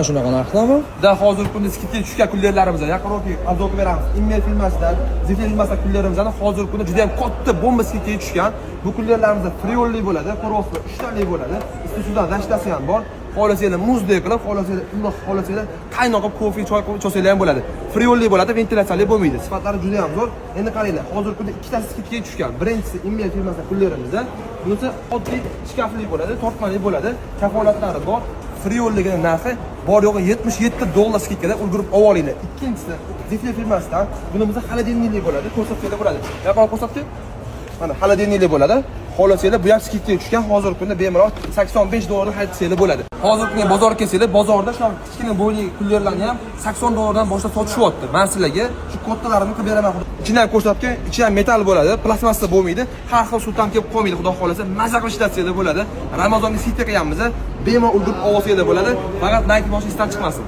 Shunaqa narxdami? Da hozir kunda skidga tushgan kullerlarimizdan yaqinroq azok beramiz. Email firmasidan, Zifel firmasidan kullerimizdan hozir kunda juda ham katta bomba skidga tushgan. Bu kullerlarimizda friolli bo'ladi, korosli 3 tali bo'ladi. Ustidan dashtasi ham bor. Xolasanglar muzdek qilib, xolasanglar iliq, xolasanglar qaynoq qilib kofe, choy qilib ichsanglar ham bo'ladi. Friolli bo'ladi, ventilyasiyali bo'lmaydi. Sifatlari juda ham zo'r. Endi qaranglar, hozir kunda ikkitasi skidga tushgan. Birinchisi email firmasidan kullerimizda, bunisi oddiy shkafli bo'ladi, tortmali bo'ladi. Kafolatlari bor. Friolligini narxi bor yo'g'i $77 skidkada ulgurib olinglar. Ikkinchisi Zifel firmasidan bunimizda xolodilnikli bo'ladi, ko'rsatuvda bo'ladi. Yaqin ko'rsatdi. Mana xolodilnikli bo'ladi. Xolasanglar bu ham skidga tushgan. Hozir kunda bemalol $85 haydasanglar bo'ladi. Hozir kunda bozorga kelsanglar, bozorda shu kichkina bo'yli kullerlarni ham $80 boshlab sotishyapti. Men sizlarga shu kattalarini qilib beraman. Ichini ham ko'rsatgan, ichi ham metal bo'ladi, plastmassa bo'lmaydi. Har xil suv ham kelib qolmaydi, xudo xolasa. Maza qilib ishlatsanglar bo'ladi. Ramazonga sita qilganmiz, bemalol ulgurib olsanglar bo'ladi. Faqat Nike boshi isdan chiqmasin.